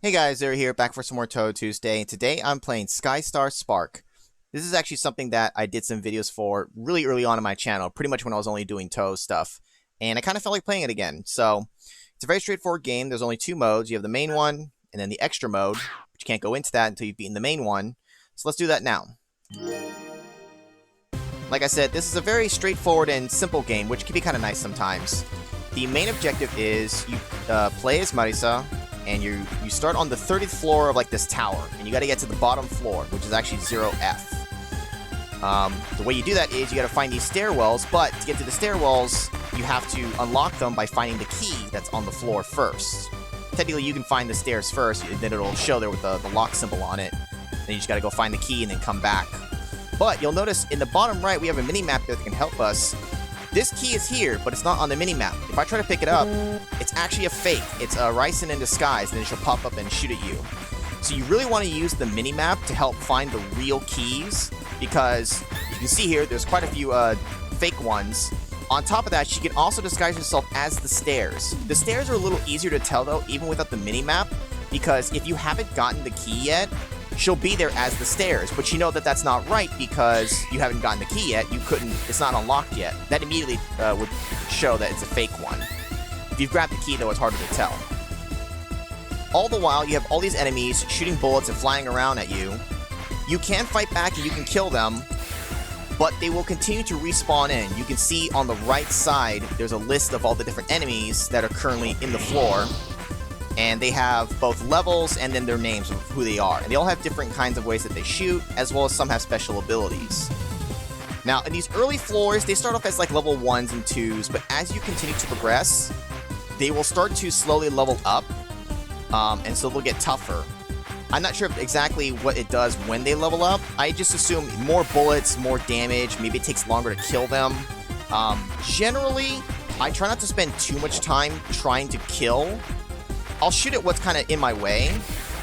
Hey guys, Zero here, back for some more Touhou Tuesday, and today I'm playing Skystar Spark. This is actually something that I did some videos for really early on in my channel, pretty much when I was only doing Touhou stuff, and I kind of felt like playing it again. So, it's a very straightforward game. There's only two modes. You have the main one, and then the extra mode, but you can't go into that until you've beaten the main one. So let's do that now. Like I said, this is a very straightforward and simple game, which can be kind of nice sometimes. The main objective is you play as Marisa, and you start on the 30th floor of like this tower, and you got to get to the bottom floor, which is actually 0F. The way you do that is you got to find these stairwells, but to get to the stairwells, you have to unlock them by finding the key that's on the floor first. Technically, you can find the stairs first, and then it'll show there with the lock symbol on it. Then you just got to go find the key and then come back. But you'll notice in the bottom right, we have a mini-map that can help us. This key is here, but it's not on the mini-map. If I try to pick it up, it's actually a fake. It's a Ryzen in disguise, and then she'll pop up and shoot at you. So you really want to use the mini-map to help find the real keys, because you can see here, there's quite a few fake ones. On top of that, she can also disguise herself as the stairs. The stairs are a little easier to tell, though, even without the mini-map, because if you haven't gotten the key yet, she'll be there as the stairs, but you know that that's not right because you haven't gotten the key yet. You couldn't, it's not unlocked yet. That immediately would show that it's a fake one. If you've grabbed the key, though, it's harder to tell. All the while, you have all these enemies shooting bullets and flying around at you. You can fight back and you can kill them, but they will continue to respawn in. You can see on the right side, there's a list of all the different enemies that are currently in the floor. And they have both levels and then their names of who they are. And they all have different kinds of ways that they shoot, as well as some have special abilities. Now, in these early floors, they start off as like level 1s and 2s, but as you continue to progress, they will start to slowly level up, and so they'll get tougher. I'm not sure exactly what it does when they level up. I just assume more bullets, more damage, maybe it takes longer to kill them. Generally, I try not to spend too much time trying to kill. I'll shoot at what's kind of in my way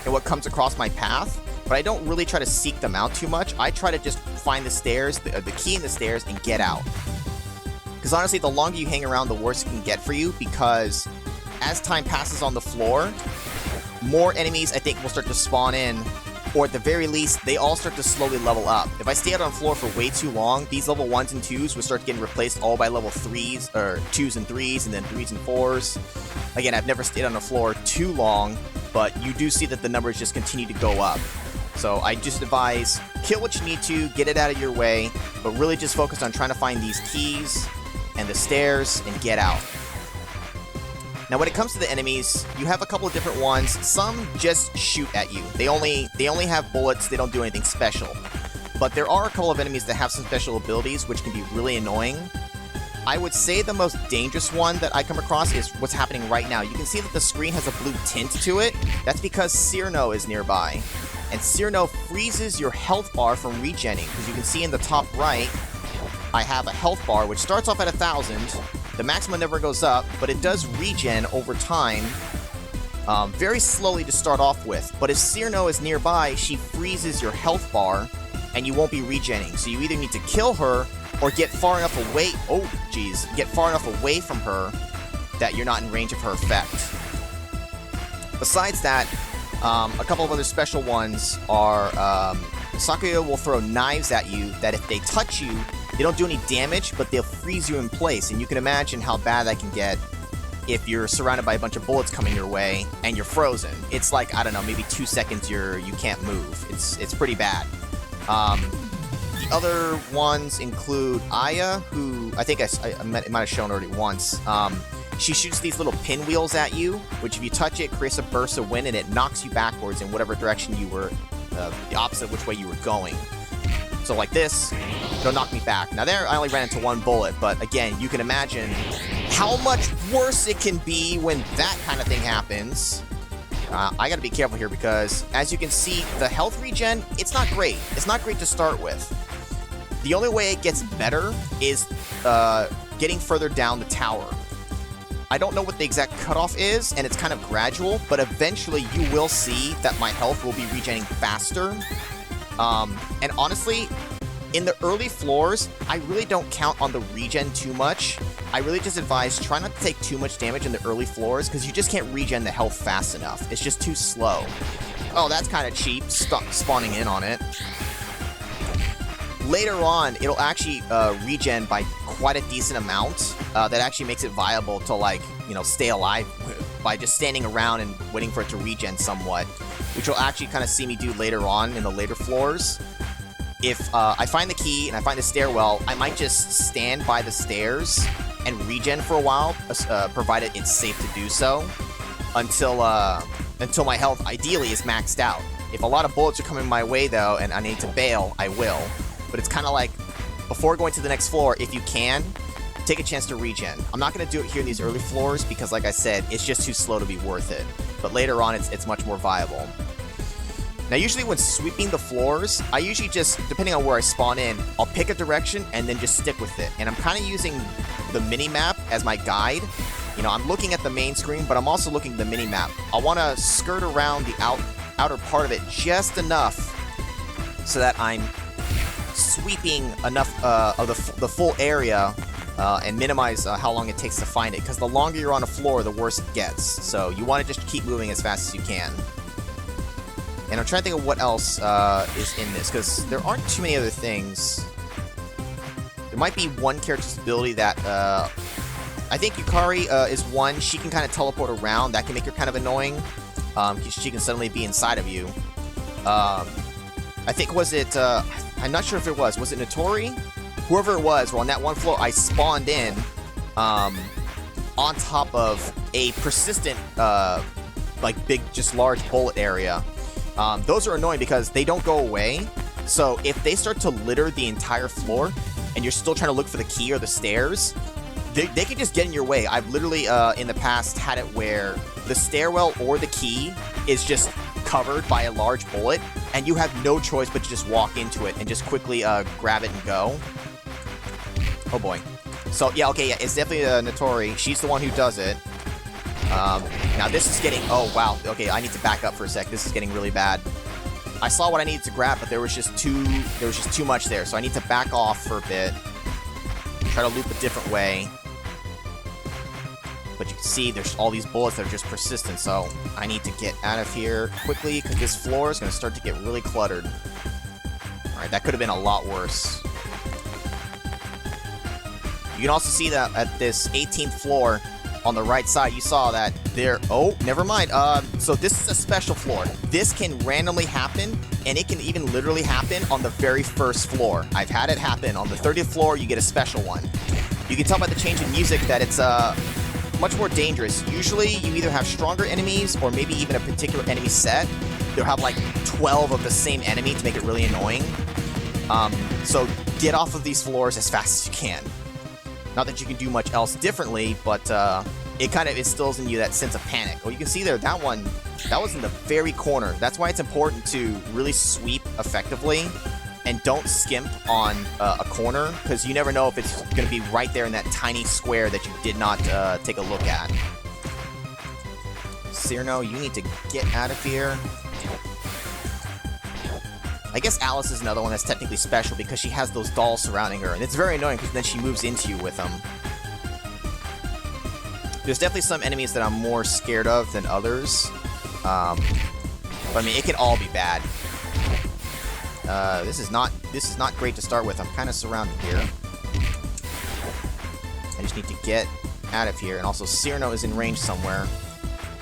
and what comes across my path, but I don't really try to seek them out too much. I try to just find the stairs, the key in the stairs, and get out. Because honestly, the longer you hang around, the worse it can get for you, because as time passes on the floor, more enemies, I think, will start to spawn in, or at the very least, they all start to slowly level up. If I stay out on the floor for way too long, these level 1s and 2s will start getting replaced all by level 3s, or 2s and 3s, and then 3s and 4s. Again, I've never stayed on the floor too long, but you do see that the numbers just continue to go up. So I just advise, kill what you need to, get it out of your way, but really just focus on trying to find these keys and the stairs and get out. Now, when it comes to the enemies, you have a couple of different ones. Some just shoot at you. They only have bullets. They don't do anything special. But there are a couple of enemies that have some special abilities, which can be really annoying. I would say the most dangerous one that I come across is what's happening right now. You can see that the screen has a blue tint to it. That's because Cyrano is nearby. And Cyrano freezes your health bar from regenning. Because you can see in the top right, I have a health bar, which starts off at 1,000. The maximum never goes up, but it does regen over time, very slowly to start off with. But if Cyrano is nearby, she freezes your health bar, and you won't be regenning. So you either need to kill her, or get far enough away, get far enough away from her that you're not in range of her effect. Besides that, a couple of other special ones are, Sakuya will throw knives at you that if they touch you, they don't do any damage, but they'll freeze you in place, and you can imagine how bad that can get if you're surrounded by a bunch of bullets coming your way and you're frozen. It's like, I don't know, maybe 2 seconds you can't move. It's pretty bad. The other ones include Aya, who I think I might have shown already once. She shoots these little pinwheels at you, which if you touch it, creates a burst of wind, and it knocks you backwards in whatever direction you were, the opposite of which way you were going. So like this, it'll knock me back. Now there, I only ran into one bullet, but again, you can imagine how much worse it can be when that kind of thing happens. I gotta be careful here because, as you can see, the health regen, it's not great. It's not great to start with. The only way it gets better is getting further down the tower. I don't know what the exact cutoff is, and it's kind of gradual, but eventually you will see that my health will be regenerating faster. And honestly, in the early floors, I really don't count on the regen too much, I really just advise try not to take too much damage in the early floors, because you just can't regen the health fast enough. It's just too slow. Oh, that's kind of cheap, spawning in on it. Later on, it'll actually regen by quite a decent amount. That actually makes it viable to, like, you know, stay alive by just standing around and waiting for it to regen somewhat, which will actually kind of see me do later on in the later floors. If I find the key and I find the stairwell, I might just stand by the stairs and regen for a while, provided it's safe to do so, until my health ideally is maxed out. If a lot of bullets are coming my way though, and I need to bail, I will. But it's kind of like, before going to the next floor, if you can, take a chance to regen. I'm not going to do it here in these early floors because, like I said, it's just too slow to be worth it. But later on, it's much more viable. Now, usually when sweeping the floors, I usually just, depending on where I spawn in, I'll pick a direction and then just stick with it. And I'm kind of using the mini-map as my guide. You know, I'm looking at the main screen, but I'm also looking at the mini-map. I want to skirt around the outer part of it just enough so that I'm sweeping enough of the full area and minimize how long it takes to find it. Because the longer you're on a floor, the worse it gets. So you want to just keep moving as fast as you can. And I'm trying to think of what else is in this, because there aren't too many other things. There might be one character's ability that, I think Yukari is one. She can kind of teleport around. That can make her kind of annoying. She can suddenly be inside of you. I think, was it, I'm not sure if it was it Notori? Whoever it was, well, on that one floor, I spawned in on top of a persistent, like, big, just large bullet area. Those are annoying because they don't go away. So if they start to litter the entire floor and you're still trying to look for the key or the stairs, they can just get in your way. I've literally, in the past, had it where the stairwell or the key is just covered by a large bullet, and you have no choice but to just walk into it and just quickly grab it and go. Oh boy. So, yeah, okay, yeah, it's definitely Notori. She's the one who does it. Now this is getting, oh wow, okay, I need to back up for a sec. This is getting really bad. I saw what I needed to grab, but there was just too much there, so I need to back off for a bit. Try to loop a different way. But you can see there's all these bullets that are just persistent, so I need to get out of here quickly, because this floor is going to start to get really cluttered. Alright, that could have been a lot worse. You can also see that at this 18th floor, on the right side, you saw that there... Oh, never mind. So this is a special floor. This can randomly happen, and it can even literally happen on the very first floor. I've had it happen. On the 30th floor, you get a special one. You can tell by the change in music that it's much more dangerous. Usually, you either have stronger enemies, or maybe even a particular enemy set. They'll have like 12 of the same enemy to make it really annoying. So get off of these floors as fast as you can. Not that you can do much else differently, but it kind of instills in you that sense of panic. Oh, you can see there, that was in the very corner. That's why it's important to really sweep effectively and don't skimp on a corner, because you never know if it's going to be right there in that tiny square that you did not take a look at. Cyrano, you need to get out of here. I guess Alice is another one that's technically special because she has those dolls surrounding her, and it's very annoying because then she moves into you with them. There's definitely some enemies that I'm more scared of than others. But I mean, it can all be bad. This is not great to start with. I'm kind of surrounded here. I just need to get out of here, and also Cyrano is in range somewhere.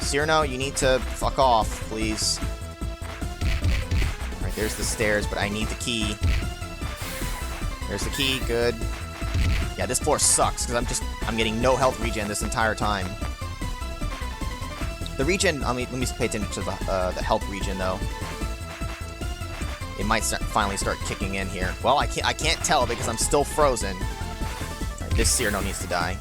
Cyrano, you need to fuck off, please. There's the stairs, but I need the key. There's the key, good. Yeah, this floor sucks, because I'm getting no health regen this entire time. The regen, let me pay attention to the health regen, though. It might finally start kicking in here. Well, I can't tell because I'm still frozen. Alright, this Cyrano needs to die.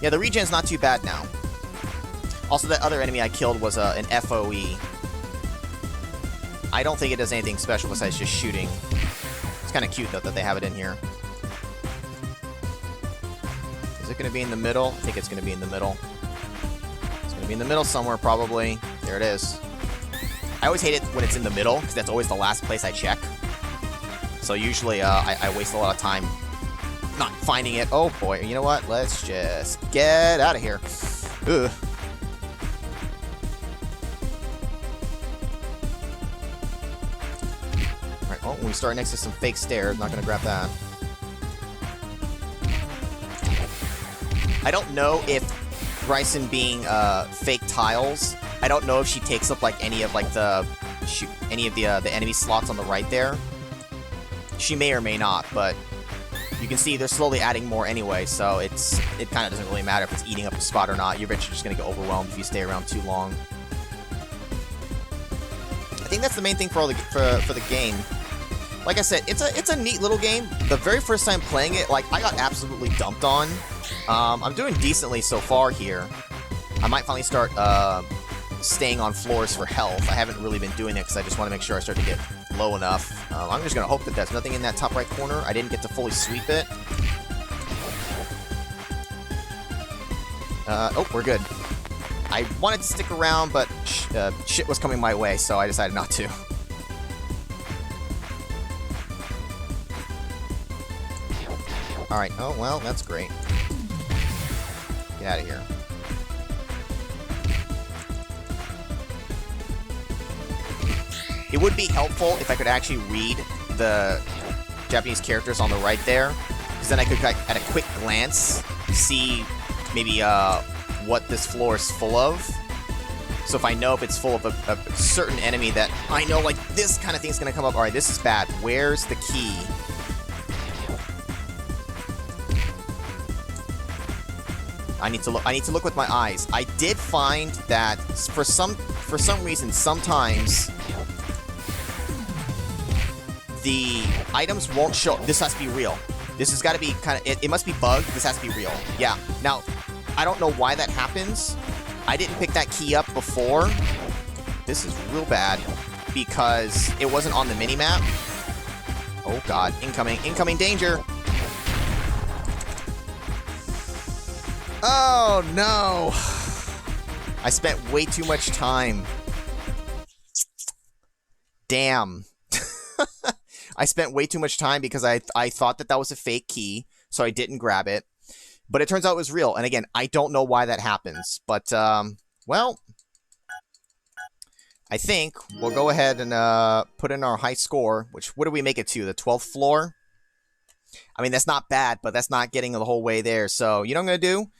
Yeah, the regen's not too bad now. Also, that other enemy I killed was an FOE. I don't think it does anything special besides just shooting. It's kind of cute, though, that they have it in here. Is it going to be in the middle? I think it's going to be in the middle. It's going to be in the middle somewhere, probably. There it is. I always hate it when it's in the middle, because that's always the last place I check. So usually, I waste a lot of time not finding it. Oh boy, you know what? Let's just get out of here. Ugh. Alright, well, when we start next to some fake stairs, not gonna grab that. I don't know if Bryson being fake tiles, I don't know if she takes up like any of like the enemy slots on the right there. She may or may not, but you can see they're slowly adding more anyway, so it kind of doesn't really matter if it's eating up a spot or not. You're eventually just going to get overwhelmed if you stay around too long. I think that's the main thing for the game. Like I said, it's a neat little game. The very first time playing it, like, I got absolutely dumped on. I'm doing decently so far here. I might finally start staying on floors for health. I haven't really been doing it because I just want to make sure I start to get low enough. I'm just going to hope that there's nothing in that top right corner. I didn't get to fully sweep it. Oh, we're good. I wanted to stick around, but shit was coming my way, so I decided not to. Alright, oh, well, that's great. Get out of here. It would be helpful if I could actually read the Japanese characters on the right there, because then I could, at a quick glance, see maybe what this floor is full of. So if I know if it's full of a certain enemy that I know, like, this kind of thing is going to come up. Alright, this is bad. Where's the key? I need to look with my eyes. I did find that for some reason, sometimes the items won't show. This has to be real. This has got to be kind of... It must be bugged. This has to be real. Yeah. Now, I don't know why that happens. I didn't pick that key up before. This is real bad because it wasn't on the minimap. Oh, God. Incoming. Incoming danger. Oh, no. I spent way too much time. Damn. I spent way too much time because I thought that was a fake key, so I didn't grab it. But it turns out it was real. And again, I don't know why that happens. But, well, I think we'll go ahead and put in our high score, which, what do we make it to? The 12th floor? I mean, that's not bad, but that's not getting the whole way there. So, you know what I'm going to do?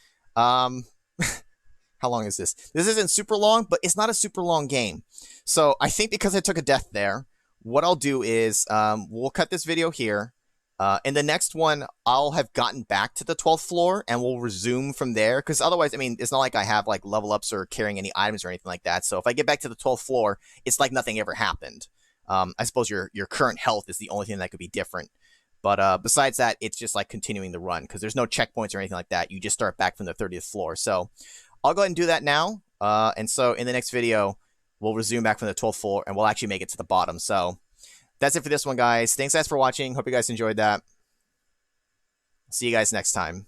How long is this? This isn't super long, but it's not a super long game. So, I think because I took a death there, what I'll do is, we'll cut this video here. In the next one, I'll have gotten back to the 12th floor, and we'll resume from there. Because otherwise, I mean, it's not like I have, like, level ups or carrying any items or anything like that. So if I get back to the 12th floor, it's like nothing ever happened. I suppose your current health is the only thing that could be different. But besides that, it's just like continuing the run. Because there's no checkpoints or anything like that. You just start back from the 30th floor. So I'll go ahead and do that now. And so in the next video, we'll resume back from the 12th floor, and we'll actually make it to the bottom. So that's it for this one, guys. Thanks, guys, for watching. Hope you guys enjoyed that. See you guys next time.